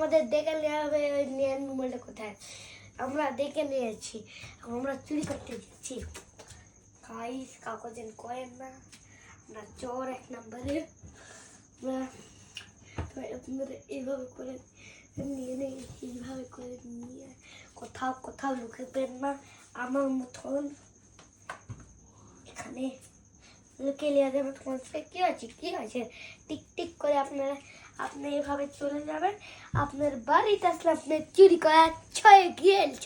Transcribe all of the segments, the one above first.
আমাদের দেখে নেওয়া হবে ওই নিয়ান মোবাইলটা কোথায়। আমরা দেখে নিয়েছি, আমরা চুরি করতে যাচ্ছি। গাইস কাউকে যেন করেন না, আমরা চোর এক নম্বরে। আপনারা এইভাবে করে নিয়ে নেই, এইভাবে করে নিয়ে কোথাও কোথাও লুকাবেন না আমার মতন। এখানে লুকিয়ে নিয়ে যাবেন। কি আছে কি আছে টিক টিক করে আপনি এভাবে চলে যাবেন। আপনার বাড়িতে আসলে আপনি চুরি করা ছয় গিয়েছ।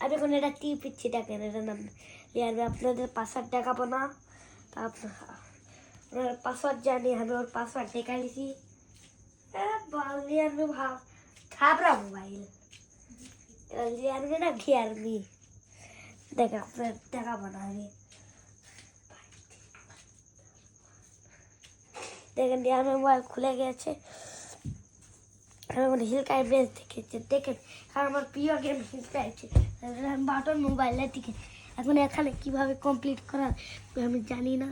আমি এখন এটা টিপিচ্ছি, দেখেন এটা নাম লিয়ারবে। আপনাদের পাসওয়ার্ড দেখাবো না, তা আপনার পাসওয়ার্ড জানি, আমি ওর পাসওয়ার্ড দেখাইছি। লিয়ারবে খাবরা মোবাইল লিয়ারবে না ঘিয়ারবি, দেখেন আপনার দেখাবো না আমি। দেখেন লিয়ারবে মোবাইল খুলে গেছে। আমি হিল ক্লাইম্ব দেখেছি, দেখেন আমার প্রিয় গেম হিল ক্লাইম্ব বাটন মোবাইলে থেকে। এখন এখানে কীভাবে কমপ্লিট করা আমি জানি না,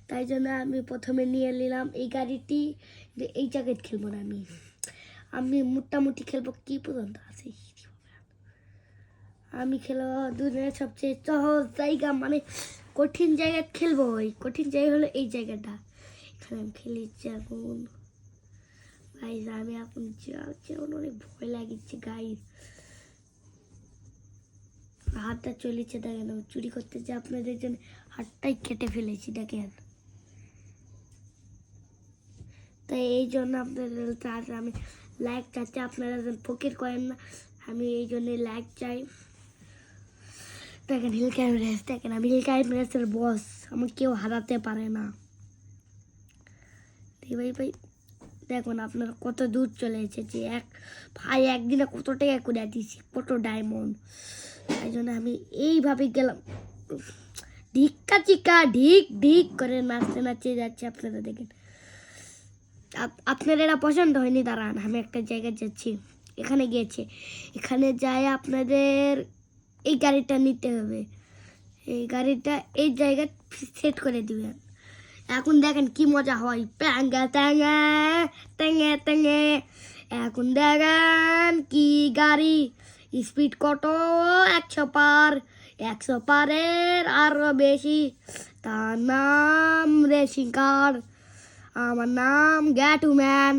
তাই জন্য আমি প্রথমে নিয়ে নিলাম এই গাড়িটি। যে এই জায়গায় খেলবো না, আমি মোটামুটি খেলবো কি পর্যন্ত আছে। আমি খেলবো দুনিয়ার সবচেয়ে সহজ জায়গা, মানে কঠিন জায়গায় খেলবো। ওই কঠিন জায়গা হলো এই জায়গাটা, এখানে আমি খেলি যেমন। গাইজ আমি এখন যেমন অনেক ভয় লাগিচ্ছে গাইজ, হাতটা চলেছে দেখেন। চুরি করতে যে আপনাদের জন্য হাতটাই কেটে ফেলেছি দেখেন। তাই এই জন্য আপনাদের কাছে আমি লাইক চাচ্ছি, আপনারা ফকির করেন না, আমি এই জন্য লাইক চাই। দেখেন হিল ক্লাইম্ব রেস, দেখেন আমি হিল ক্লাইম্ব রেসের বস, আমাকে কেউ হারাতে পারে না। ভাই ভাই দেখুন আপনারা কত দূর চলে এসেছি। ভাই একদিনে কত টাকা করে দিয়েছি, কত ডায়মন্ড। তাই জন্য আমি এইভাবে গেলাম, ঢিক্কা চিক্কা ঢিক ঢিক করে নাচতে নাচতে যাচ্ছে। আপনারা দেখেন, আপনার এটা পছন্দ হয়নি, দাঁড়ান আমি একটা জায়গায় যাচ্ছি। এখানে গিয়েছে, এখানে যাই আপনাদের এই গাড়িটা নিতে হবে। এই গাড়িটা এই জায়গায় সেট করে দিবেন। এখন দেখেন কি মজা হয়, প্যাঙ্গা ট্যাঙ্গা ট্যাঙ্গে ট্যাঙ্গে। এখন দেখেন কি গাড়ি, স্পিড কত 100 পার, 100 পারের আরো বেশি। তার নাম রেসিং কার, আমার নাম গ্যাটু ম্যান,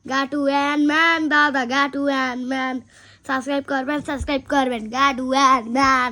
গ্যাটু অ্যান্ড ম্যান দাদা, গ্যাটু অ্যান্ড ম্যান। সাবস্ক্রাইব করবেন গাটু অ্যান্ড ম্যান।